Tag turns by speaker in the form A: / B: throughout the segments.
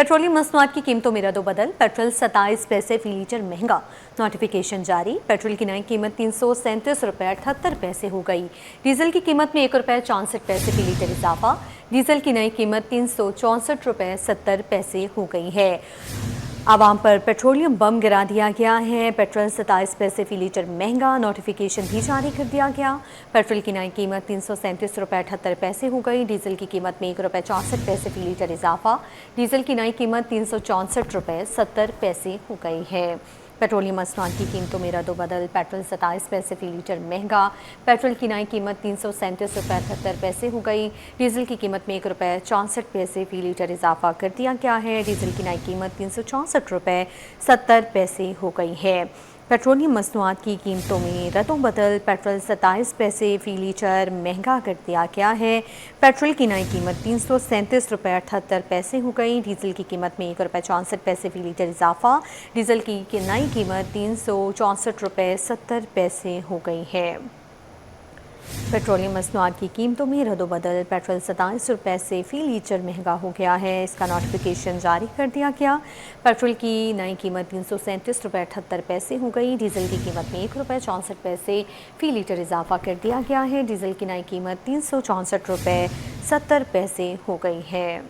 A: Petroleum मसनूआत की कीमतों में रद्दोबदल। पेट्रोल 27 पैसे फी लीटर महंगा। नोटिफिकेशन जारी। पेट्रोल की नई कीमत 337 रुपये 78 पैसे हो गई। डीजल की कीमत में 1 रुपये 64 पैसे फी लीटर इजाफा। डीजल की नई कीमत 364 रुपये 70 पैसे हो गई है। आवाम पर पेट्रोलियम बम गिरा दिया गया है। पेट्रोल 27 पैसे फी लीटर महंगा। नोटिफिकेशन भी जारी कर दिया गया। पेट्रोल की नई कीमत 337 रुपये 78 पैसे हो गई। डीजल की कीमत में 1 रुपये 64 पैसे फी लीटर इजाफा। डीजल की नई कीमत 364 रुपये 70 पैसे हो गई है। पेट्रोलियम मसनूआत की कीमतों में रद्दोबदल। पेट्रोल 27 पैसे फी लीटर महंगा। पेट्रोल की नई कीमत 337 रुपये 78 पैसे हो गई। डीजल की कीमत में 1 रुपये 64 पैसे फी लीटर इजाफा कर दिया गया है। डीजल की नई कीमत 364 रुपये 70 पैसे हो गई है। पेट्रोलियम मसनूआत की कीमतों में रद्दोबदल। पेट्रोल 27 पैसे फी लीटर महंगा कर दिया गया है। पेट्रोल की नई कीमत 337 रुपये 78 पैसे हो गई। डीजल की कीमत में 1 रुपये 64 पैसे फी लीटर इजाफा। डीजल की नई कीमत 364 रुपये 70 पैसे हो गई है। पेट्रोलियम मसनूआत की कीमतों में रद्दोबदल। पेट्रोल 27 रुपये से फ़ी लीटर महंगा हो गया है। इसका नोटिफिकेशन जारी कर दिया गया। पेट्रोल की नई कीमत 337 रुपये 78 पैसे हो गई। डीजल की कीमत में 1 रुपये 64 पैसे फ़ी लीटर इजाफा कर दिया गया है। डीजल की नई कीमत 364 रुपये 70 पैसे हो गई है।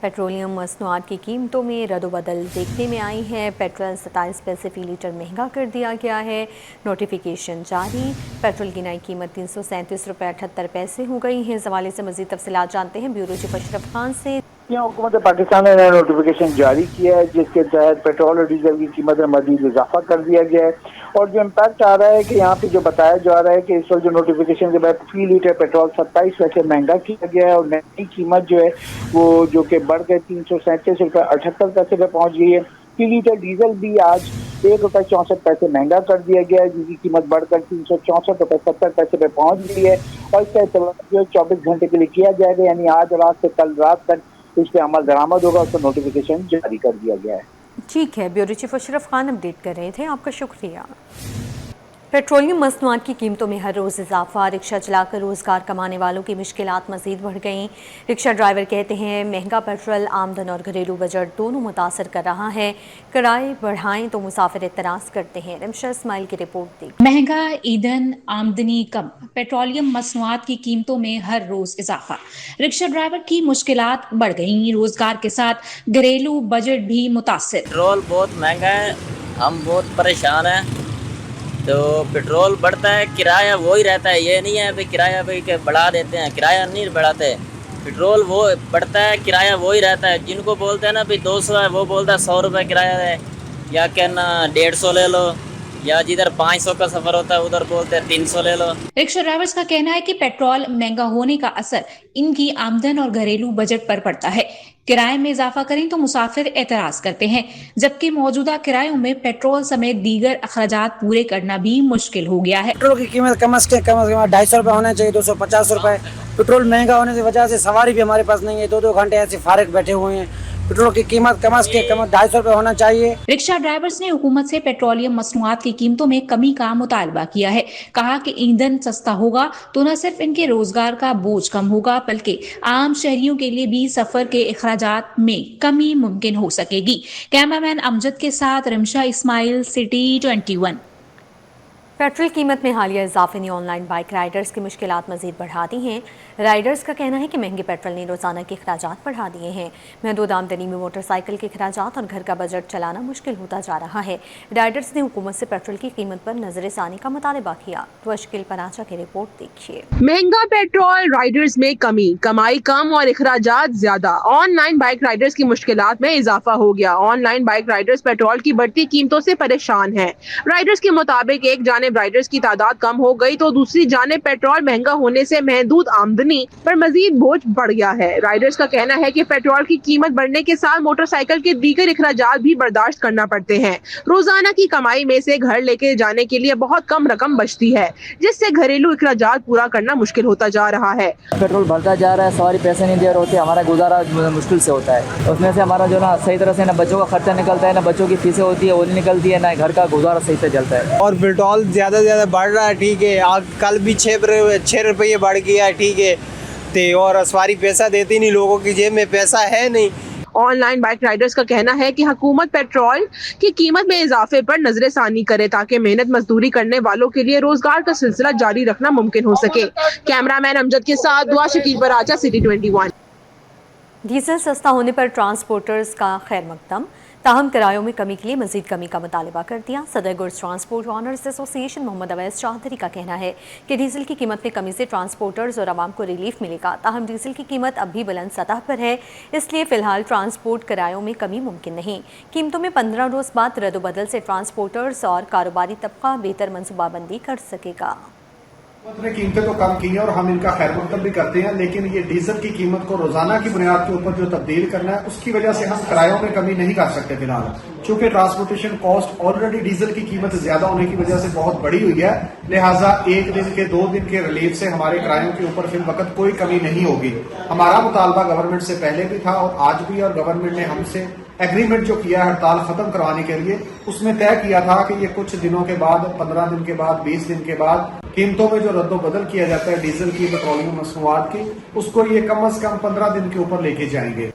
A: पेट्रोलियम मसनूआत की कीमतों में रद्दोबदल देखने में आई है। पेट्रोल 27 पैसे फी लीटर महंगा कर दिया गया है। नोटिफिकेशन जारी। पेट्रोल की नई कीमत 337 रुपये 78 पैसे हो गई है। इस हवाले से मज़ीद तफसीलात जानते हैं ब्यूरो चीफ अशरफ खान से।
B: हुकूमत पाकिस्तान ने नोटिफिकेशन जारी किया है जिसके तहत पेट्रोल और डीजल की कीमत में मज़ीद इजाफा कर दिया गया है। और जो इम्पैक्ट आ रहा है कि यहाँ पे जो बताया जा रहा है कि इस वक्त जो नोटिफिकेशन के बाद फी लीटर पेट्रोल 27 पैसे महंगा किया गया है और नई कीमत जो है वो जो कि बढ़ के 337 रुपये 78 पैसे पे पहुँच गई है। फी लीटर डीजल भी आज 1 रुपये 64 पैसे महंगा कर दिया गया है जिसकी कीमत बढ़कर 364 रुपये 70 पैसे पे पहुँच गई है। और इसका इस्तेमाल जो 24 घंटे के लिए किया जाएगा, यानी आज रात से कल रात तक इस पे अमल दरामद होगा। उसका नोटिफिकेशन जारी कर दिया गया है।
A: ठीक है, bureau chief Ashraf Khan update कर रहे थे, आपका शुक्रिया। पेट्रोलियम मसनूआत की कीमतों में हर रोज़ इजाफा। रिक्शा चलाकर रोज़गार कमाने वालों की मुश्किलात मज़ीद बढ़ गईं। रिक्शा ड्राइवर कहते हैं महंगा पेट्रोल आमदन और घरेलू बजट दोनों मुतासर कर रहा है। किराए बढ़ाएं तो मुसाफिर एतराज़ करते हैं। रमशा इस्माइल की रिपोर्ट देखिए।
C: महंगा ईंधन, आमदनी कम, पेट्रोलियम मसनूआत की कीमतों में हर रोज इजाफा। रिक्शा ड्राइवर की मुश्किलात बढ़ गई। रोजगार के साथ घरेलू बजट भी मुतासिर।
D: पेट्रोल बहुत महंगा है, हम बहुत परेशान हैं। तो पेट्रोल बढ़ता है, किराया वही रहता है। ये नहीं है भाई किराया भाई के बढ़ा देते हैं, किराया नहीं बढ़ाते। पेट्रोल वो बढ़ता है, किराया वही रहता है। जिनको बोलते हैं ना भाई 200 है, वो बोलता है 100 रुपये किराया है, या कहना 150 ले लो, या जिधर 500 का सफर होता है उधर बोलते हैं 300 ले लो।
C: रिक्शा ड्राइवर्स का कहना है कि पेट्रोल महंगा होने का असर इनकी आमदन और घरेलू बजट पर पड़ता है। किराए में इजाफा करें तो मुसाफिर एतराज करते हैं, जबकि मौजूदा किरायों में पेट्रोल समेत दीगर अखराजात पूरे करना भी मुश्किल हो गया है।
E: पेट्रोल की कीमत कम से कम 250 रुपये होना चाहिए, 250 रुपये। पेट्रोल महंगा होने की वजह से सवारी भी हमारे पास नहीं है, 2-2 घंटे ऐसे फारिग बैठे हुए हैं। पेट्रोल की कीमत कम से कम 250 रुपये होना चाहिए।
C: रिक्शा ड्राइवर्स ने हुकूमत से पेट्रोलियम मसनूआत की कीमतों में कमी का मुतालबा किया है। कहा कि ईंधन सस्ता होगा तो न सिर्फ इनके रोजगार का बोझ कम होगा बल्कि आम शहरियों के लिए भी सफर के अखराजात में कमी मुमकिन हो सकेगी। कैमरामैन अमजद के साथ रमशा इस्माइल, सिटी 21।
A: पेट्रोल कीमत में हालिया इजाफे ने ऑनलाइन बाइक राइडर्स की मुश्किलात मज़ीद बढ़ा दी हैं। राइडर्स का कहना है कि महंगे पेट्रोल ने रोज़ाना के अखराजात बढ़ा दिए हैं। महदूद आमदनी में मोटरसाइकिल के अखराजात और घर का बजट चलाना मुश्किल होता जा रहा है। राइडर्स ने हुकूमत से पेट्रोल की कीमत पर नजरसानी का मुतालबा किया। तो अश्किल पनाचा की रिपोर्ट देखिए।
F: महंगा पेट्रोल, राइडर्स में कमी, कमाई कम और अखराजात ज्यादा। ऑनलाइन बाइक राइडर्स की मुश्किलात में इजाफा हो गया। ऑनलाइन बाइक राइडर्स पेट्रोल की बढ़ती कीमतों से परेशान हैं। राइडर्स के मुताबिक एक जानिब राइडर्स की तादाद कम हो गई तो दूसरी जानिब पेट्रोल महंगा होने से महदूद आमदनी पर मजीद बोझ बढ़ गया है। राइडर्स का कहना है कि पेट्रोल की कीमत बढ़ने के साथ मोटरसाइकिल के दीगर अखराजात भी बर्दाश्त करना पड़ते हैं। रोजाना की कमाई में से घर लेके जाने के लिए बहुत कम रकम बचती है, जिससे घरेलू अखराजात पूरा करना मुश्किल होता जा रहा है।
G: पेट्रोल बढ़ता जा रहा है, सवारी पैसे नहीं दे रहे होते, हमारा गुजारा मुश्किल से होता है। उसमें से हमारा जो ना सही तरह से ना बच्चों का खर्चा निकलता है, ना बच्चों की फीसें होती है वो नहीं निकलती है, ना घर का गुजारा सही से चलता है।
E: और पेट्रोल ज़्यादा से ज़्यादा बढ़ रहा है, ठीक है। आज कल भी 6 रुपये बढ़ गया है, ठीक है। और सवारी पैसा देती नहीं, लोगों की जेब में पैसा है नहीं।
F: ऑनलाइन बाइक राइडर्स का कहना है कि हुकूमत पेट्रोल की कीमत में इजाफे पर नजर षानी करे ताकि मेहनत मजदूरी करने वालों के लिए रोजगार का सिलसिला जारी रखना मुमकिन हो सके। कैमरामैन अमजद के साथ दुआ शकील बराचा, सिटी 21।
A: डीजल सस्ता होने पर ट्रांसपोर्टर्स का खैर मकदम, ताहम किरायों में कमी के लिए मजीद कमी का मुतालबा कर दिया। सदर goods transport owners association Mohammad Awais Chaudhry का कहना है कि डीजल की कीमत में कमी से ट्रांसपोर्टर्स और आवाम को रिलीफ मिलेगा। ताहम डीजल की कीमत अब भी बुलंद सतह पर है, इसलिए फिलहाल ट्रांसपोर्ट किरायों में कमी मुमकिन नहीं। कीमतों में 15 रोज बाद रद्दोबदल से ट्रांसपोर्टर्स और कारोबारी तबका बेहतर मनसूबाबंदी कर सकेगा।
H: हुकूमत ने कीमतें तो कम की हैं और हम इनका खैर मकदम भी करते हैं, लेकिन ये डीजल की कीमत को रोजाना की बुनियाद के ऊपर जो तब्दील करना है उसकी वजह से हम किरायों में कमी नहीं कर सकते फिलहाल, चूंकि ट्रांसपोर्टेशन कॉस्ट ऑलरेडी डीजल की कीमत ज्यादा होने की वजह से बहुत बड़ी हुई है। लिहाजा एक दिन के 2 दिन के रिलीफ से हमारे किरायों के ऊपर फिल वक्त कोई कमी नहीं होगी। हमारा मुतालबा गवर्नमेंट से पहले भी था और आज भी, और गवर्नमेंट ने हमसे एग्रीमेंट जो किया हड़ताल खत्म करवाने के लिए, उसमें तय किया था कि ये कुछ दिनों के बाद, 15 दिन के बाद, 20 दिन के बाद कीमतों में जो रद्दो बदल किया जाता है डीजल की, पेट्रोलियम मसनूआत की, उसको ये कम से कम 15 दिन के ऊपर लेके जाएंगे।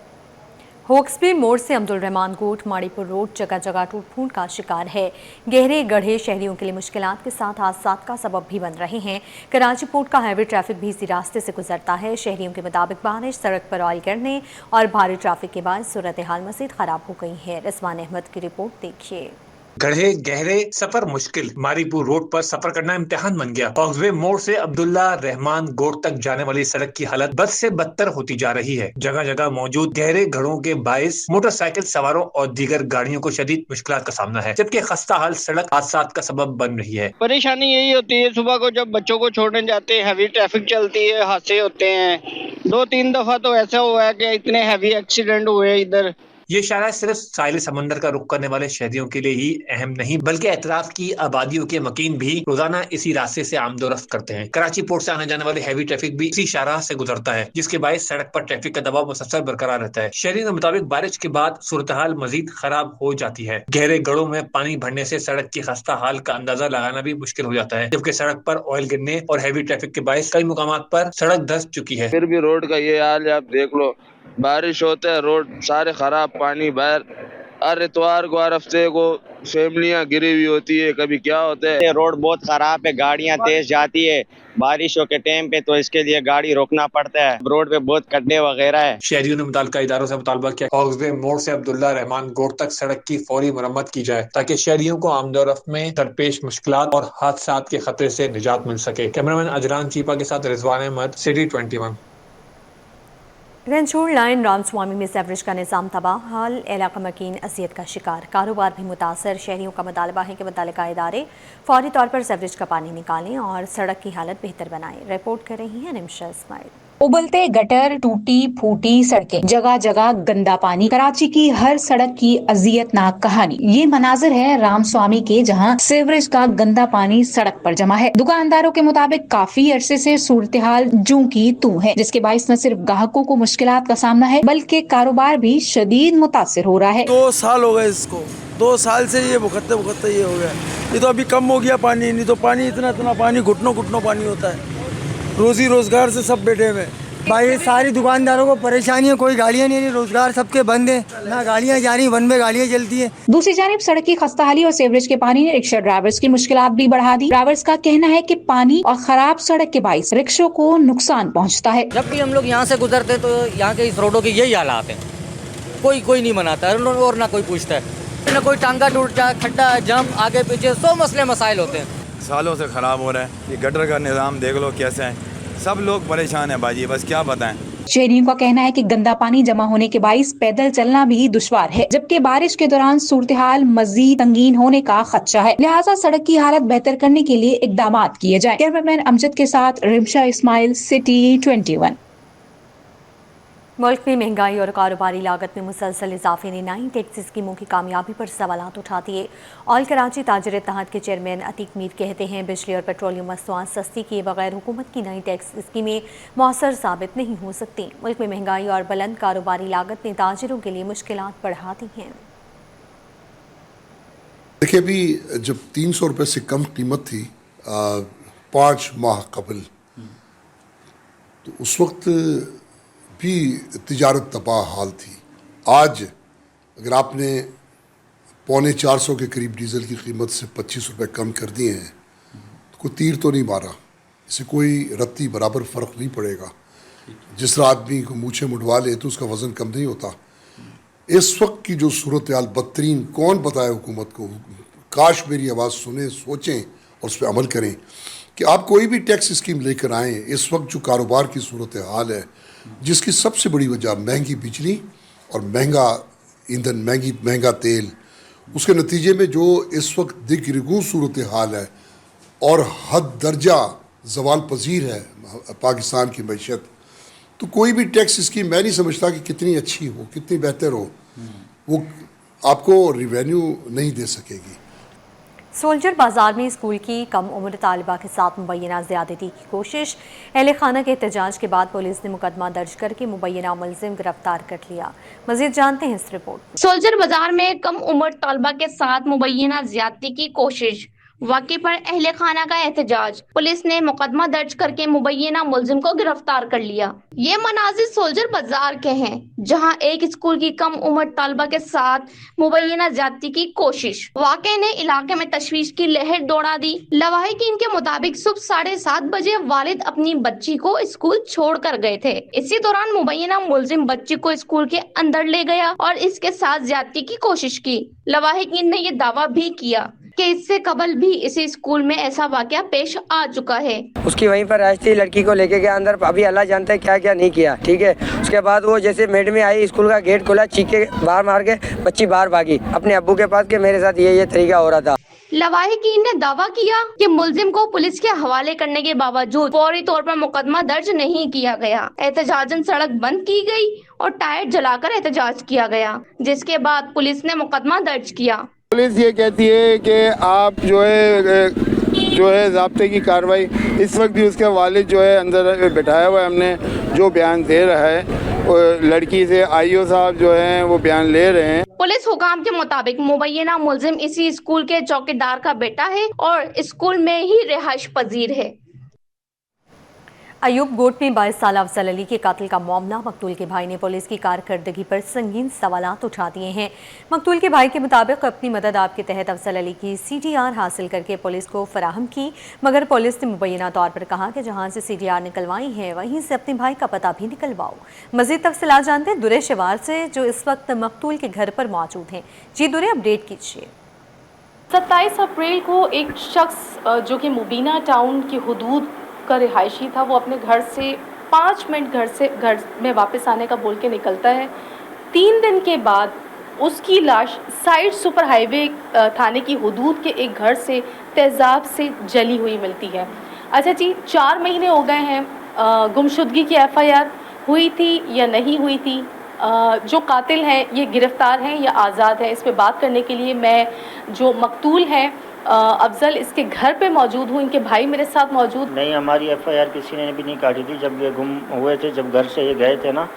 A: होक्सबे मोड़ से अब्दुल रहमान गोट माड़ीपुर रोड जगह जगह टूट फूट का शिकार है। गहरे गड्ढे शहरियों के लिए मुश्किलात के साथ हादसात का सबब भी बन रहे हैं। कराची पोर्ट का हैवी ट्रैफिक भी इसी रास्ते से गुजरता है। शहरियों के मुताबिक बारिश, सड़क पर ऑयल गिरने और भारी ट्रैफिक के बाद सूरत हाल मजीद खराब हो गई है। रिजवान अहमद की रिपोर्ट देखिए।
I: गढ़े गहरे, सफर मुश्किल, मारीपुर रोड पर सफर करना इम्तिहान बन गया। होक्सबे मोड़ से अब्दुल्ला रहमान गोट तक जाने वाली सड़क की हालत बद से बदतर होती जा रही है। जगह जगह मौजूद गहरे गड्ढों के बाइस मोटरसाइकिल सवारों और दीगर गाड़ियों को शदीद मुश्किलात का सामना है, जबकि खस्ता हाल सड़क हादसात का सबब बन रही है।
J: परेशानी यही होती है, सुबह को जब बच्चों को छोड़ने जाते हैं, हैवी ट्रैफिक चलती है, हादसे होते हैं। 2-3 दफा तो ऐसा हुआ है कि इतने हैवी एक्सीडेंट हुए इधर।
I: ये इशारा सिर्फ साहिल समंदर का रुख करने वाले शहरियों के लिए ही अहम नहीं, बल्कि एतराफ की आबादियों के मकीन भी रोजाना इसी रास्ते से आमदोरफ्त करते हैं। कराची पोर्ट से आने जाने वाले हैवी ट्रैफिक भी इसी शाहराह से गुजरता है, जिसके बायस सड़क पर ट्रैफिक का दबाव मुसलसल बरकरार रहता है। शहरियों के मुताबिक बारिश के बाद सूरत हाल मजीद खराब हो जाती है। गहरे गड्ढों में पानी भरने से सड़क की खस्ता हाल का अंदाजा लगाना भी मुश्किल हो जाता है, जबकि सड़क पर ऑयल गिरने और हैवी ट्रैफिक के बायस कई मुकामात पर सड़क धंस चुकी है।
J: फिर भी रोड का ये हाल है, आप देख लो, बारिश होता है रोड सारे खराब, पानी बाहर। हर इतवार को, हर हफ्ते को फैमिलियां गिरी हुई होती है, कभी क्या होता है।
K: रोड बहुत खराब है, गाड़ियां तेज जाती है बारिशों के टाइम पे, तो इसके लिए गाड़ी रोकना पड़ता है। रोड पे बहुत गड्ढे वगैरह है।
I: शहरियों ने मुताल्लिका इदारों से मुतालबा किया होक्सबे मोड़ से अब्दुल्ला रहमान गोट तक सड़क की फौरी मरम्मत की जाए, ताकि शहरियों को आमदोरफ्त में दरपेश मुश्किलात और हादसात के खतरे से निजात मिल सके। कैमरामैन अजलान चीपा के साथ रिजवान अहमद, सिटी 21।
A: रंचूर लाइन रामस्वामी में सीवरेज का निज़ाम तबाह हाल, इलाका मकीन अजियत का शिकार, कारोबार भी मुतासर। शहरियों का मुतालबा है कि मुतल्लिका इदारे फौरी तौर पर सीवरेज का पानी निकालें और सड़क की हालत बेहतर बनाएं। रिपोर्ट कर रही हैं निमशा इस्माइल।
C: उबलते गटर, टूटी फूटी सड़कें, जगह जगह गंदा पानी, कराची की हर सड़क की अजियतनाक कहानी। ये मनाजिर है रामस्वामी के, जहां सीवरेज का गंदा पानी सड़क पर जमा है। दुकानदारों के मुताबिक काफी अरसे से सूरत हाल जूं की तू है, जिसके बाइस न सिर्फ ग्राहकों को मुश्किलात का सामना है, बल्कि कारोबार भी शदीद मुतासिर हो रहा है।
L: 2 साल हो गए इसको, 2 साल से ये भुगतते ये हो गया। ये तो अभी कम हो गया पानी, नहीं तो पानी इतना पानी, घुटनों पानी होता है। रोजी रोजगार से सब बैठे हुए
M: भाई, सारी दुकानदारों को परेशानी है, कोई गाड़ियाँ नहीं, रोजगार सबके बंद है, ना गाड़ियाँ जा रही, वन में गाड़ियाँ चलती है।
C: दूसरी जानिब सड़क की खस्ताहाली और सीवरेज के पानी ने रिक्शा ड्राइवर्स की मुश्किलात भी बढ़ा दी। ड्राइवर्स का कहना है कि पानी और खराब सड़क के बाइस रिक्शों को नुकसान पहुँचता है।
N: जब भी हम लोग यहाँ से गुजरते हैं तो यहाँ के इस रोडों के यही हालात है, कोई नहीं मनाता है और ना कोई पूछता है, ना कोई टांगा टूट जाए, खड्डा जम, आगे पीछे 100 मसले मसाइल होते हैं।
O: सालों से खराब हो रहा है। ये गटर का निज़ाम देख लो कैसे है, सब लोग परेशान हैं बाजी, बस क्या बताएं।
C: शहरियों का कहना है कि गंदा पानी जमा होने के बाइस पैदल चलना भी दुश्वार है, जबकि बारिश के दौरान सूरत हाल मजीद संगीन होने का खदशा है। लिहाजा सड़क की हालत बेहतर करने के लिए इकदाम किए जाए। कैमरामैन अमजद के साथ रिमशा इस्माइल, सिटी 21।
A: मुल्क में महंगाई और कारोबारी लागत में मुसलसल इजाफे ने नई टैक्स स्कीमों की कामयाबी पर सवालात उठा दिए। ऑयल कराची ताजर इत्तेहाद के चेयरमैन अतीक मीर कहते हैं, बिजली और पेट्रोलियम मसनूआत सस्ती किए बगैर हुकूमत की नई टैक्स स्कीमें मौसर साबित नहीं हो सकती। मुल्क में महंगाई और बुलंद कारोबारी लागत ने ताजरों के लिए मुश्किलात बढ़ा दी हैं।
P: देखिए, अभी जब 300 रुपये से कम कीमत थी 5 माह कबल, तो उस वक्त भी तिजारत तबाह हाल थी। आज अगर आपने 350 के करीब डीजल की कीमत से 25 रुपये कम कर दिए हैं तो कोई तीर तो नहीं मारा, इससे कोई रत्ती बराबर फ़र्क नहीं पड़ेगा। जिस तरह आदमी को मूछें मुड़वा ले तो उसका वज़न कम नहीं होता। इस वक्त की जो सूरत हाल बदतरीन, कौन बताए हुकूमत को? काश मेरी आवाज़ सुने, सोचें और उस पर अमल करें कि आप कोई भी टैक्स स्कीम लेकर आएँ। इस वक्त जो कारोबार की सूरत हाल है, जिसकी सबसे बड़ी वजह महंगी बिजली और महंगा ईंधन, महंगा तेल, उसके नतीजे में जो इस वक्त दिगरिगू सूरत हाल है और हद दर्जा ज़वाल पजीर है पाकिस्तान की मैशत, तो कोई भी टैक्स स्कीम मैं नहीं समझता कि कितनी अच्छी हो, कितनी बेहतर हो, वो आपको रिवेन्यू नहीं दे सकेगी।
A: सोल्जर बाजार में स्कूल की कम उम्र तालिबा के साथ मुबैना ज़्यादती की कोशिश। अहले खाना के एहतजाज के बाद पुलिस ने मुकदमा दर्ज करके मुबैना मुलजिम गिरफ्तार कर लिया। मजीद जानते हैं इस रिपोर्ट।
Q: सोल्जर बाजार में कम उम्र तालिबा के साथ मुबैना ज़्यादती की कोशिश, वाक़े पर अहले खाना का एहतजाज। पुलिस ने मुकदमा दर्ज करके मुबैना मुलजिम को गिरफ्तार कर लिया। ये मनाजिर सोल्जर बाजार के हैं, जहां एक स्कूल की कम उम्र तालिबा के साथ मुबैना ज्यादती की कोशिश। वाक़े ने इलाके में तशवीश की लहर दौड़ा दी। लवाहिकीन के मुताबिक सुबह 7:30 बजे वालिद अपनी बच्ची को स्कूल छोड़ कर गए थे। इसी दौरान मुबैना मुलजिम बच्ची को स्कूल के अंदर ले गया और इसके साथ ज्यादती की कोशिश की। लवाहिकीन ने ये दावा भी किया कि इससे कबल भी इसी स्कूल में ऐसा वाकया पेश आ चुका है।
E: उसकी वहीं पर राज थी, लड़की को लेके गया अंदर, अभी अल्लाह जानता है क्या क्या नहीं किया, ठीक है। उसके बाद वो जैसे मेड में आई, स्कूल का गेट खोला, चीखे बाहर मार के बच्ची बाहर भागी अपने अब्बू के पास कि मेरे साथ ये तरीका हो रहा था।
Q: लवाहिकीन ने दावा किया कि मुलजिम को पुलिस के हवाले करने के बावजूद फौरी तौर पर मुकदमा दर्ज नहीं किया गया। एहतजाजन सड़क बंद की गई और टायर जलाकर एहतजाज किया गया, जिसके बाद पुलिस ने मुकदमा दर्ज किया।
R: पुलिस ये कहती है कि आप जो है ज़ाब्ते की कार्रवाई, इस वक्त भी उसके वालिद जो है अंदर बिठाया हुआ है, हमने जो बयान दे रहा है लड़की से आईओ साहब जो हैं वो बयान ले रहे हैं।
Q: पुलिस हुकाम के मुताबिक मुबैना मुलजिम इसी स्कूल के चौकीदार का बेटा है और स्कूल में ही रिहाइश पजीर है।
A: अयूब गोट में 22 साल अफजल अली के कातिल का मामला। मकतूल के भाई ने पुलिस की कारकर्दगी पर संगीन सवालात उठा दिए हैं। मकतूल के भाई के मुताबिक अपनी मदद आपके तहत अफजल अली की CDR हासिल करके पुलिस को फराहम की, मगर पुलिस ने मुबैना तौर पर कहा कि जहां से CDR निकलवाई है वहीं से अपने भाई का पता भी निकलवाओ। मजीद तफसीलात जानते हैं दुरे शिवार से, जो इस वक्त मकतूल के घर पर मौजूद हैं। जी दुरे, अपडेट कीजिए।
S: 27 अप्रैल को एक शख्स जो कि मुबीना टाउन की हुदूद का रिहायशी था, वो अपने घर से 5 मिनट घर में वापस आने का बोल के निकलता है। 3 दिन के बाद उसकी लाश साइड सुपर हाईवे थाने की हुदूद के एक घर से तेज़ाब से जली हुई मिलती है। अच्छा जी, 4 महीने हो गए हैं गुमशुदगी की FIR हुई थी या नहीं हुई थी, जो कातिल हैं ये गिरफ़्तार हैं या आज़ाद हैं, इस पे बात करने के लिए मैं जो मकतूल हैं अफजल, इसके घर पे मौजूद हूँ। इनके भाई मेरे साथ मौजूद।
T: नहीं, हमारी FIR किसी ने भी नहीं काटी थी। जब ये गुम हुए थे, जब घर से ये गए थे ना,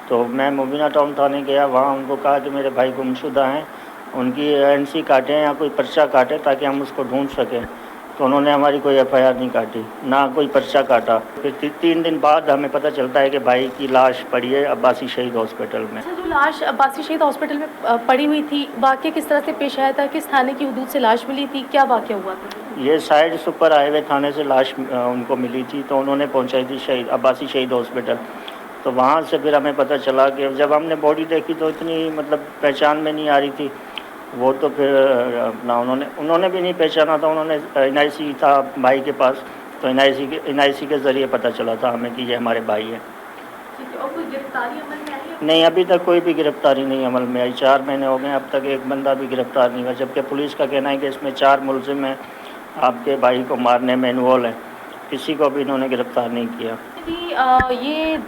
T: तो मैं मुबीना टाउन थाने गया, वहाँ उनको कहा कि मेरे भाई गुमशुदा हैं, उनकी NC काटें या कोई पर्चा काटे ताकि हम उसको ढूंढ सकें। तो उन्होंने हमारी कोई FIR नहीं काटी, ना कोई पर्चा काटा। फिर 3 दिन बाद हमें पता चलता है कि भाई की लाश पड़ी है अब्बासी शहीद हॉस्पिटल में।
S: जो लाश अब्बासी शहीद हॉस्पिटल में पड़ी हुई थी, वाक़या किस तरह से पेश आया था? किस थाने की हुदूद से लाश मिली थी? क्या वाक़या हुआ था?
T: ये साइड सुपर हाईवे थाने से लाश उनको मिली थी, तो उन्होंने पहुँचाई थी अब्बासी शहीद हॉस्पिटल। तो वहाँ से फिर हमें पता चला कि जब हमने बॉडी देखी तो इतनी मतलब पहचान में नहीं आ रही थी वो, तो फिर अपना उन्होंने भी नहीं पहचाना था। उन्होंने NIC था भाई के पास, तो NIC के ज़रिए पता चला था हमें कि ये हमारे भाई हैं।
S: और कोई गिरफ्तारी अमल में आई है?
T: नहीं, अभी तक कोई भी गिरफ्तारी नहीं अमल में आई। 4 महीने हो गए, अब तक एक बंदा भी गिरफ्तार नहीं हुआ, जबकि पुलिस का कहना है कि इसमें 4 मुलजिम हैं आपके भाई को मारने में इन्वॉल्व हैं, किसी को भी इन्होंने गिरफ्तार नहीं किया।
S: ये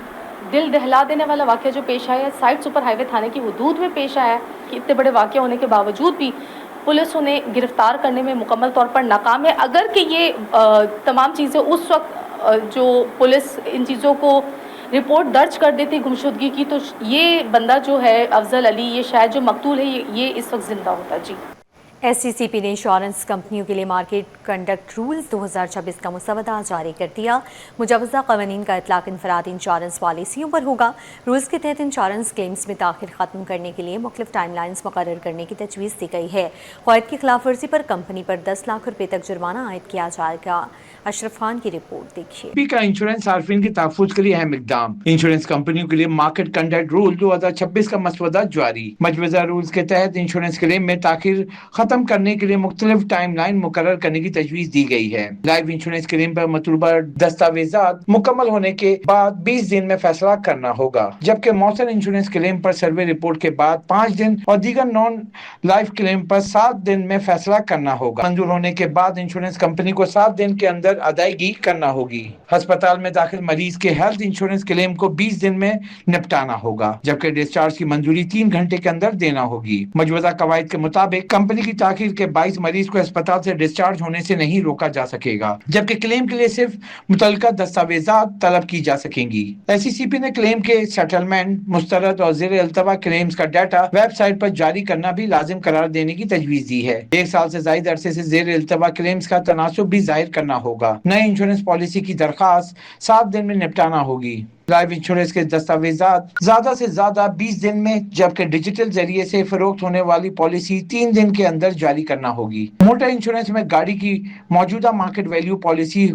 S: दिल दहला देने वाला वाक़या जो पेश आया साइड सुपर हाईवे थाने की हुदूद में पेश आया कि इतने बड़े वाक़या होने के बावजूद भी पुलिस उन्हें गिरफ़्तार करने में मुकम्मल तौर पर नाकाम है। अगर कि ये तमाम चीज़ें उस वक्त जो पुलिस इन चीज़ों को रिपोर्ट दर्ज कर देती गुमशुदगी की, तो ये बंदा जो है अफजल अली, ये शायद जो मकतूल है, ये इस वक्त ज़िंदा होता। जी,
A: SCCP ने इंश्योरेंस कंपनियों के लिए मार्केट कंडक्ट रूल्स 2026 का मुसवदा जारी कर दिया। मुजवजा कवानीन का इतलाक इनफरादी इंश्योरेंस पॉलिसियों पर होगा। रूल्स के तहत इंश्योरेंस क्लेम्स में ताखिर खत्म करने के लिए मुख्तलिफ टाइमलाइंस मुकर्रर करने की तजवीज़ दी गई है। क़वायद की खिलाफ वर्जी पर कंपनी पर 10 लाख रुपये तक जुर्माना आयद किया जाएगा। अशरफ खान की रिपोर्ट देखिए।
U: का इंश्योरेंस सार्फिन के तहफ़्फ़ुज़ के लिए अहम इक़दाम। इंश्योरेंस कंपनियों के लिए मार्केट कंडक्ट रूल 2026 का मसवदा जारी। मजवज़ा रूल्स के तहत इंश्योरेंस क्लेम में ताखिर खत्म करने के लिए मुख्तलिफ टाइम लाइन मुकर्रर करने की तजवीज़ दी गई है। लाइफ इंश्योरेंस क्लेम पर मतलूबा दस्तावेजात मुकम्मल होने के बाद 20 दिन में फैसला करना होगा, जबकि मौसर इंश्योरेंस क्लेम पर सर्वे रिपोर्ट के बाद 5 दिन और दीगर नॉन लाइफ क्लेम पर 7 दिन में फैसला करना होगा। मंजूर होने के बाद इंश्योरेंस कंपनी को 7 दिन के अंदर अदायगी करना होगी। अस्पताल में दाखिल मरीज के हेल्थ इंश्योरेंस क्लेम को 20 दिन में निपटाना होगा, जबकि डिस्चार्ज की मंजूरी 3 घंटे के अंदर देना होगी। मौजूदा कवायद के मुताबिक कंपनी की ताखीर के 22 मरीज को अस्पताल से डिस्चार्ज होने से नहीं रोका जा सकेगा, जबकि क्लेम के लिए सिर्फ मुतल्लिका दस्तावेजात तलब की जा सकेंगी। SCCP ने क्लेम के सेटलमेंट, मुस्तरद और ज़ेर अल्तवा क्लेम्स का डाटा वेबसाइट पर जारी करना भी लाजिम करार देने की तजवीज़ दी है। 1 साल से ज़ायद अरसे से ज़ेर अल्तवा क्लेम्स का तनासुब भी जाहिर करना होगा। नए इंश्योरेंस पॉलिसी की दरखास्त 7 दिन में निपटाना होगी। लाइफ इंश्योरेंस के दस्तावेजात ज्यादा से ज्यादा 20 दिन में, जबकि डिजिटल जरिए से फरोख्त होने वाली पॉलिसी 3 दिन के अंदर जारी करना होगी। मोटर इंश्योरेंस में गाड़ी की मौजूदा मार्केट वैल्यू पॉलिसी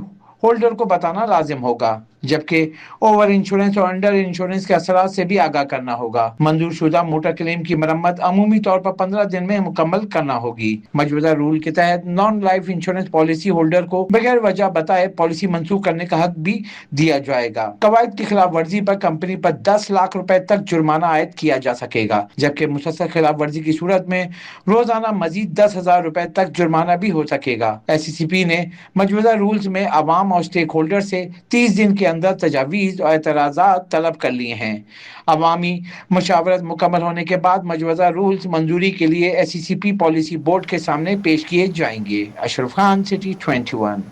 U: होल्डर को बताना लाजिम होगा, जबकि ओवर इंश्योरेंस और अंडर इंश्योरेंस के असरात से भी आगाह करना होगा। मंजूर शुदा मोटर क्लेम की मरम्मत अमूमी तौर पर 15 दिन में मुकम्मल करना होगी। मौजूदा रूल के तहत non life insurance policy holder को बगैर वजह बताए पॉलिसी मंसूख करने का हक भी दिया जाएगा। कवायद की खिलाफ वर्जी पर कंपनी पर 10 लाख रुपए तक जुर्माना आयद किया जा सकेगा, जबकि मुसलसल खिलाफ वर्जी की सूरत में रोजाना मजीद 10,000 रुपए तक जुर्माना भी हो सकेगा। SCCP ने मौजूदा रूल्स में आवाम और स्टेक होल्डर से 30 दिन के अंदर तजावीज़ और एतराज़ात तलब कर लिए हैं। अवामी मुशावरत मुकम्मल होने के बाद मौजूदा रूल्स मंजूरी के लिए SCCP पॉलिसी बोर्ड के सामने पेश किए जाएंगे। Ashraf Khan, city 21।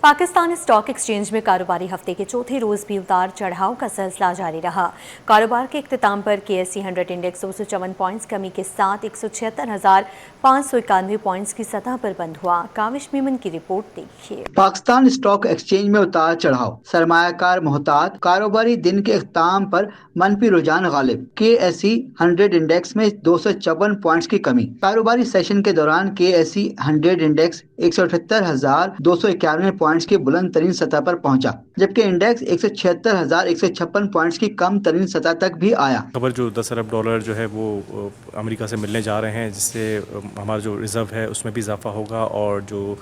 A: Pakistan stock exchange में कारोबारी हफ्ते के चौथे रोज भी उतार चढ़ाव का सिलसिला जारी रहा। कारोबार के इख्तिताम पर KSE 100 इंडेक्स 254 पॉइंट्स कमी के साथ 176,591 पॉइंट्स की सतह पर बंद हुआ। काविश मेमन की रिपोर्ट देखिए।
V: पाकिस्तान स्टॉक एक्सचेंज में उतार चढ़ाव, सरमायाकार मोहतात, कारोबारी दिन के इख्तिताम पर मनफी रुझान गालिब। KSE 100 इंडेक्स में 254 पॉइंट्स की कमी। कारोबारी सेशन के दौरान KSE 100 इंडेक्स 178,291 पॉइंट्स की बुलंद तरीन सतह पर पहुंचा, जबकि इंडेक्स 176,156 पॉइंट्स की कम तरीन सतह तक भी आया।
W: खबर जो $10 अरब जो है वो अमेरिका से मिलने जा रहे हैं, जिससे हमारा जो रिज़र्व है उसमें भी इजाफा होगा और जो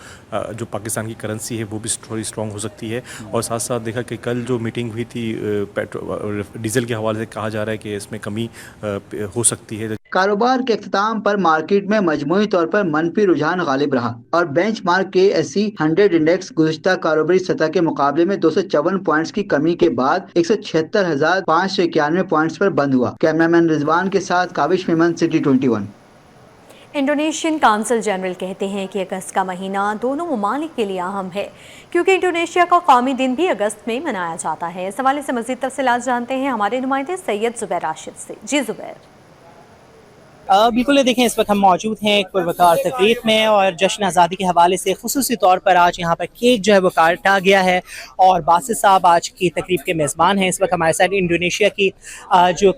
W: पाकिस्तान की करेंसी है वो भी थोड़ी स्ट्रॉन्ग हो सकती है। और साथ साथ देखा कि कल जो मीटिंग हुई थी पेट्रोल डीजल के हवाले से कहा जा रहा है कि इसमें कमी हो सकती है।
V: कारोबार के इख्तिताम पर मार्केट में मजमूई तौर पर मनफी रुझान गालिब रहा और बेंचमार्क KSE 100 इंडेक्स गुज़िश्ता कारोबारी सतह के मुकाबले में 254 पॉइंट्स की कमी के बाद 176,591 पॉइंट्स पर बंद हुआ। कैमरामैन रिजवान के साथ Kavish Memon, city 21।
A: Indonesian council general कहते हैं कि अगस्त का महीना दोनों ममालिक के लिए अहम है, क्योंकि इंडोनेशिया का कौमी दिन भी अगस्त में मनाया जाता है। इस हवाले से मज़ीद तफसीलात जानते हैं हमारे नुमाइंदे सैयद ज़ुबैर राशिद से। जी ज़ुबैर।
X: बिल्कुल, देखें इस वक्त हम मौजूद हैं एक पुरवकार तकरीब में और जश्न आज़ादी के हवाले से खुसूसी तौर पर आज यहाँ पर केक जो है वो काटा गया है और बासित साहब आज की तकरीब के मेज़बान हैं। इस वक्त हमारे साथ इंडोनेशिया की जो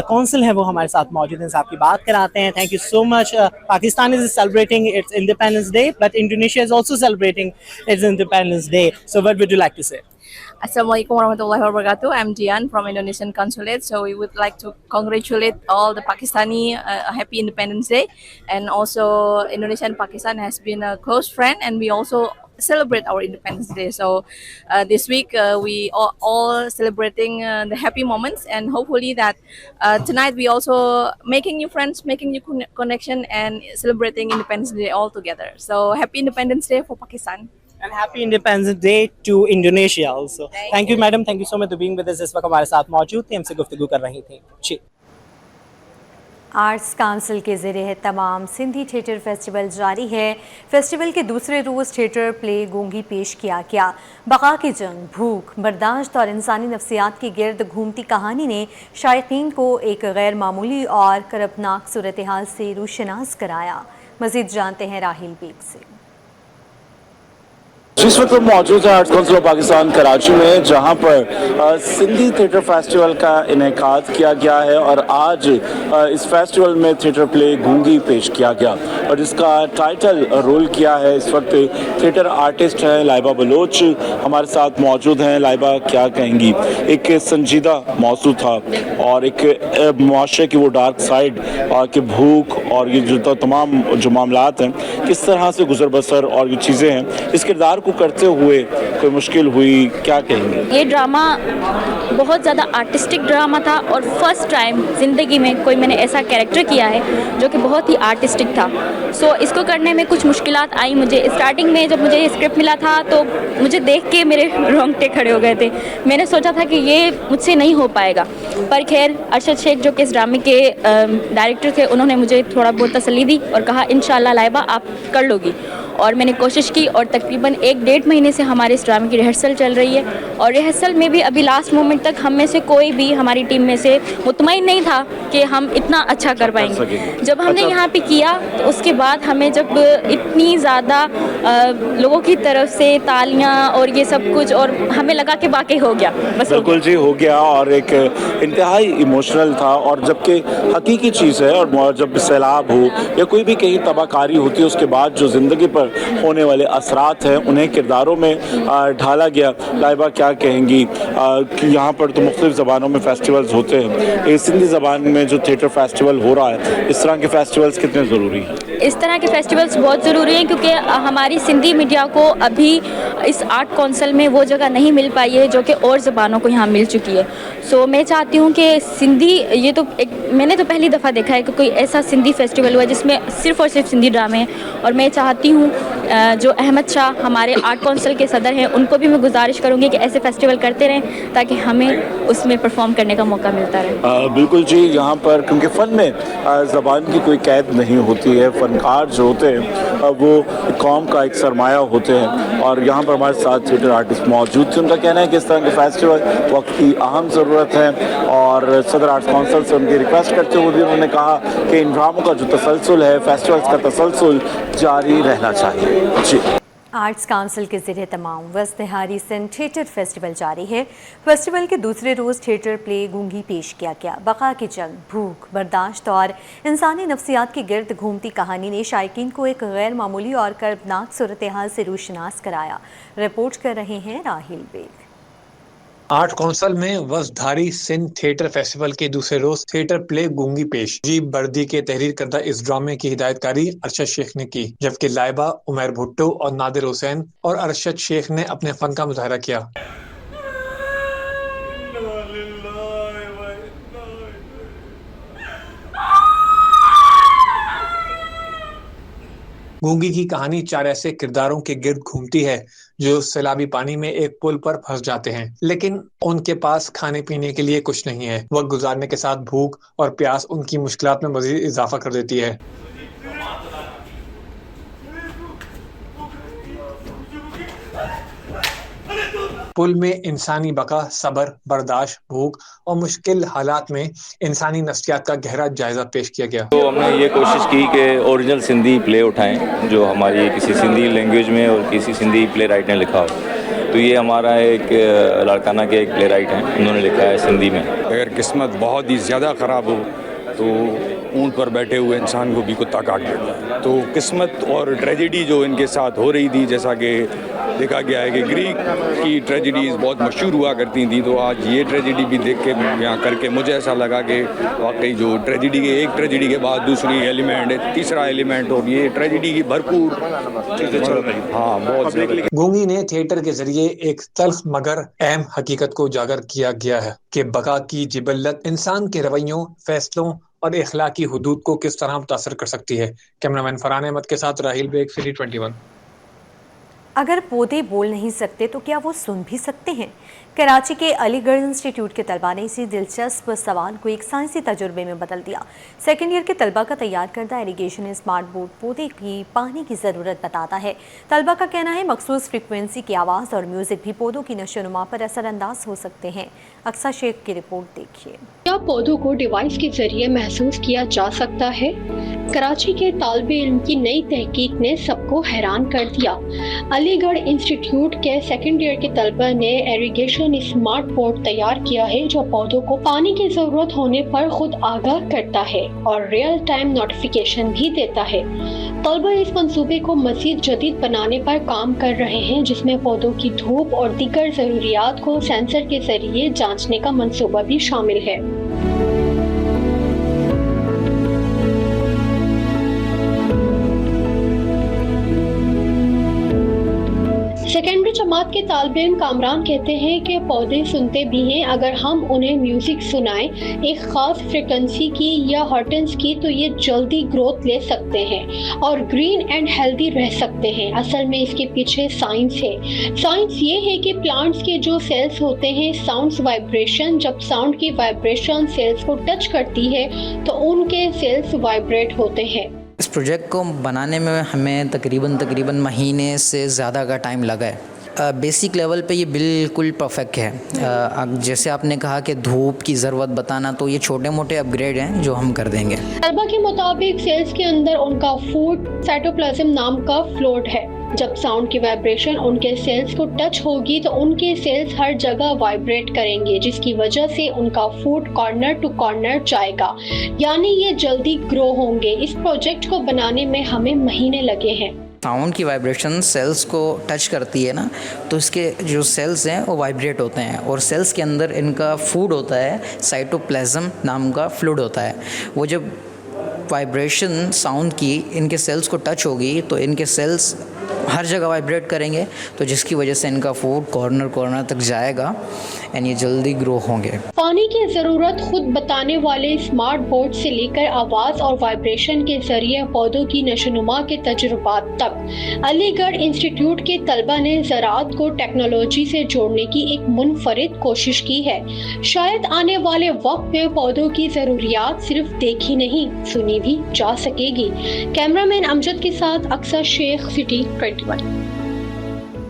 X: कौंसिल है वो हमारे साथ मौजूद हैं, साहब की बात कराते हैं। Thank you so much. Pakistan is celebrating its independence day, but Indonesia is also celebrating its independence day, so what would you like to say?
Y: Assalamualaikum warahmatullahi wabarakatuh. I'm Dian from Indonesian Consulate. So we would like to congratulate all the Pakistani happy Independence Day, and also Indonesia and Pakistan has been a close friend, and we also celebrate our Independence Day. So this week we all celebrating the happy moments, and hopefully that tonight we also making new friends, making new connection, and celebrating Independence Day all together. So happy Independence Day for Pakistan.
X: And happy Independence Day to Indonesia also. Thank you madam, thank you so much for being with us. इस वक्त हमारे साथ मौजूद थे, हमसे गुफ्तगू कर रही थी। जी।
A: आर्ट्स काउंसिल के ज़रिए तमाम सिंधी थिएटर फेस्टिवल जारी है। फेस्टिवल के दूसरे रोज़ थिएटर प्ले गूंगी पेश किया गया। बका की जंग, भूख, बर्दाश्त और इंसानी नफ्सियात की गिर्द घूमती कहानी ने शायकीन को एक गैर मामूली और करबनाक सूरत हाल से रूशनास कराया। मजीद जानते हैं राहिल बेग से।
B: जिस वक्त मौजूद है arts council of Pakistan Karachi में, जहां पर सिंधी थिएटर फेस्टिवल का इनेकाद किया गया है और आज इस फेस्टिवल में थिएटर प्ले गूंगी पेश किया गया और जिसका टाइटल रोल किया है इस वक्त थिएटर आर्टिस्ट हैं लाइबा बलोच हमारे साथ मौजूद हैं। लाइबा, क्या कहेंगी? एक संजीदा मौजू था और एक मुआशरे की वो डार्क साइड कि भूख और ये जो तमाम जो मामलात हैं किस तरह से गुजर बसर और ये चीज़ें हैं, इस किरदार को करते हुए कोई मुश्किल हुई, क्या कहेंगे?
D: ये ड्रामा बहुत ज़्यादा आर्टिस्टिक ड्रामा था और फर्स्ट टाइम ज़िंदगी में कोई मैंने ऐसा कैरेक्टर किया है जो कि बहुत ही आर्टिस्टिक था। सो इसको करने में कुछ मुश्किलात आई मुझे। स्टार्टिंग में जब मुझे ये स्क्रिप्ट मिला था तो मुझे देख के मेरे रोंगटे खड़े हो गए थे। मैंने सोचा था कि ये मुझसे नहीं हो पाएगा, पर खैर अरशद शेख जो कि इस ड्रामे के डायरेक्टर थे, उन्होंने मुझे थोड़ा बहुत तसल्ली दी और कहा इंशाल्लाह लाइबा आप कर लोगी। और मैंने कोशिश की और तकरीबन 1-1.5 महीने से हमारे इस ड्रामे की रिहर्सल चल रही है और रिहर्सल में भी अभी लास्ट मोमेंट तक हम में से कोई भी हमारी टीम में से मुतमईन नहीं था कि हम इतना अच्छा कर पाएंगे। जब हमने यहाँ पे किया तो उसके बाद हमें जब इतनी ज़्यादा लोगों की तरफ से तालियां और ये सब कुछ, और हमें लगा कि वाकई हो गया, बस
B: बिल्कुल जी हो गया और एक इंतहाई इमोशनल था। और जबकि हकीकी चीज़ है और जब सैलाब हो या कोई भी कहीं तबाहकारी होती है उसके बाद जो ज़िंदगी पर होने वाले असरात हैं उन्हें किरदारों में ढाला गया। लाइबा, क्या कहेंगी कि यहाँ पर तो मुख्तलिफ ज़बानों में फेस्टिवल्स होते हैं, इस सिंधी ज़बान में जो थिएटर फेस्टिवल हो रहा है, इस तरह के फेस्टिवल्स कितने ज़रूरी हैं?
D: इस तरह के फेस्टिवल्स बहुत ज़रूरी हैं क्योंकि हमारी सिंधी मीडिया को अभी इस आर्ट काउंसिल में वो जगह नहीं मिल पाई है जो कि और ज़बानों को यहाँ मिल चुकी है। सो मैं चाहती हूँ कि सिंधी, ये तो मैंने तो पहली दफ़ा देखा है कि कोई ऐसा सिंधी फेस्टिवल हुआ है जिसमें सिर्फ़ और सिर्फ सिंधी ड्रामे हैं। और मैं चाहती हूँ जो अहमद शाह हमारे आर्ट काउंसिल के सदर हैं उनको भी मैं गुजारिश करूँगी कि ऐसे फेस्टिवल करते रहें ताकि हमें उसमें परफॉर्म करने का मौका मिलता रहे।
B: बिल्कुल जी, यहाँ पर क्योंकि फ़न में ज़बान की कोई कैद नहीं होती है, फ़नकार जो होते हैं वो कौम का एक सरमाया होते हैं और यहाँ पर हमारे साथ थिएटर आर्टिस्ट मौजूद थे। उनका कहना है कि इस तरह के फेस्टिवल वक्त की अहम ज़रूरत है और सदर आर्ट्स काउंसिल से उनकी रिक्वेस्ट करते हुए भी उन्होंने कहा कि इन ड्रामों का जो तसलसल है, फेस्टिवल्स का तसलसल जारी रहना चाहिए। जी,
A: आर्ट्स काउंसिल के ज़रिए तमाम वस्तिहारी सिंध थिएटर फेस्टिवल जारी है। फेस्टिवल के दूसरे रोज़ थिएटर प्ले गूंगी पेश किया गया। बका की जंग, भूख, बर्दाश्त और इंसानी नफ्सियात की गिर्द घूमती कहानी ने शायकीन को एक गैर मामूली और कर्बनाक सूरत हाल से रूशनास कराया। रिपोर्ट कर रहे हैं राहिल बेग।
I: आर्ट काउंसिल में वस्तिहारी सिंध थिएटर फेस्टिवल के दूसरे रोज थिएटर प्ले गूंगी पेश जीब बर्दी के तहरीर करदा इस ड्रामे की हिदायतकारी अरशद शेख ने की, जबकि लाइबा, उमर भुट्टो और नादिर हुसैन और अरशद शेख ने अपने फन का मुजाहरा किया। गूंगी की कहानी 4 ऐसे किरदारों के गिर्द घूमती है जो सैलाबी पानी में एक पुल पर फंस जाते हैं, लेकिन उनके पास खाने पीने के लिए कुछ नहीं है। वक्त गुजारने के साथ भूख और प्यास उनकी मुश्किलात में मजीद इजाफा कर देती है। पुल में इंसानी बका, सब्र, बर्दाश्त, भूख और मुश्किल हालात में इंसानी नफ्सियात का गहरा जायजा पेश किया गया।
F: तो हमने ये कोशिश की कि ओरिजिनल सिंधी प्ले उठाएं जो हमारी किसी सिंधी लैंग्वेज में और किसी सिंधी प्ले राइट ने लिखा हो। तो ये हमारा एक लाड़काना के एक प्ले राइट हैं, उन्होंने लिखा है सिंधी में।
G: अगर किस्मत बहुत ही ज़्यादा ख़राब हो तो ऊंट पर बैठे हुए इंसान को भी कुत्ता काट देता है। तो किस्मत और ट्रेजेडी जो इनके साथ हो रही थी, जैसा कि देखा गया है कि ग्रीक की ट्रेजेडीज़ बहुत मशहूर हुआ करती थी, तो आज ये ट्रेजेडी भी देख के यहाँ करके मुझे ऐसा लगा कि वाकई जो ट्रेजेडी के एक ट्रेजेडी के बाद दूसरी एलिमेंट है, तीसरा एलिमेंट, और ये ट्रेजेडी की भरपूर चीज़ें चल रही। हाँ, बहुत।
I: गूंगी ने थिएटर के जरिए एक तल्ख मगर अहम हकीकत को उजागर किया गया है कि बका की जिबल्लत इंसान के रवैयों, फैसलों और इखलाकी हुदूद को किस तरह मुतासर कर सकती है। कैमरामैन फरहान अहमद के साथ राहिल बेग, सिटी 21।
A: अगर पौधे बोल नहीं सकते तो क्या वो सुन भी सकते हैं? कराची के अलीगढ़ इंस्टीट्यूट के तलबा ने इसी दिलचस्प सवाल को एक साइंसी तजुर्बे में बदल दिया। सेकेंड ईयर के तलबा का तैयार करदा इरिगेशन स्मार्ट बोर्ड पौधे की पानी की ज़रूरत बताता है। तलबा का कहना है मखसूस फ्रिक्वेंसी की आवाज़ और म्यूज़िक भी पौधों की नशोनुमा पर असरअंदाज हो सकते हैं। अक्सा शेख की रिपोर्ट देखिए।
H: क्या पौधों को डिवाइस के जरिए महसूस किया जा सकता है? कराची के तालिबे इल्म की नई तहकीक ने सबको हैरान कर दिया। अलीगढ़ इंस्टीट्यूट के सेकेंड ईयर के तलबा ने इरिगेशन स्मार्ट बोर्ड तैयार किया है जो पौधों को पानी की जरूरत होने पर खुद आगाह करता है और रियल टाइम नोटिफिकेशन भी देता है। तलबा इस मंसूबे को मजीद जदीद बनाने पर काम कर रहे हैं जिसमें पौधों की धूप और दीगर जरूरियात को सेंसर के जरिए जांचने का मंसूबा भी शामिल है। सेकेंडरी जमात के तालिबे इल्म कामरान कहते हैं कि पौधे सुनते भी हैं। अगर हम उन्हें म्यूजिक सुनाएं एक खास फ्रिक्वेंसी की या हर्टेंस की तो ये जल्दी ग्रोथ ले सकते हैं और ग्रीन एंड हेल्दी रह सकते हैं। असल में इसके पीछे साइंस है। साइंस ये है कि प्लांट्स के जो सेल्स होते हैं साउंड्स वाइब्रेशन, जब साउंड की वाइब्रेशन सेल्स को टच करती है तो उनके सेल्स वाइब्रेट होते हैं।
J: इस प्रोजेक्ट को बनाने में हमें तकरीबन महीने से ज़्यादा का टाइम लगा है। बेसिक लेवल पे ये बिल्कुल परफेक्ट है। जैसे आपने कहा कि धूप की ज़रूरत बताना, तो ये छोटे मोटे अपग्रेड हैं जो हम कर देंगे।
H: तलबा के मुताबिक सेल्स के अंदर उनका फूड साइटोप्लाज्म नाम का फ्लूइड है। जब साउंड की वाइब्रेशन उनके सेल्स को टच होगी तो उनके सेल्स हर जगह वाइब्रेट करेंगे जिसकी वजह से उनका फूड कॉर्नर टू कॉर्नर जाएगा, यानी ये जल्दी ग्रो होंगे। इस प्रोजेक्ट को बनाने में हमें महीने लगे हैं।
J: साउंड की वाइब्रेशन सेल्स को टच करती है ना, तो इसके जो सेल्स हैं वो वाइब्रेट होते हैं और सेल्स के अंदर इनका फूड होता है, साइटोप्लाज्म नाम का फ्लूइड होता है। वो जब वाइब्रेशन साउंड की इनके सेल्स को टच होगी तो इनके सेल्स हर जगह वाइब्रेट करेंगे, तो जिसकी वजह से इनका फूड कॉर्नर तक जाएगा एंड ये जल्दी ग्रो होंगे।
H: पानी की ज़रूरत खुद बताने वाले स्मार्ट बोर्ड से लेकर आवाज़ और वाइब्रेशन के जरिए पौधों की नशोनुमा के तजुर्बात तक अलीगढ़ इंस्टीट्यूट के तलबा ने ज़राअत को टेक्नोलॉजी से जोड़ने की एक मुनफरिद कोशिश की है। शायद आने वाले वक्त में पौधों की ज़रूरियात सिर्फ देखी नहीं सुनी भी जा सकेगी। कैमरामैन अमजद के साथ अक्सा शेख, सिटी 21।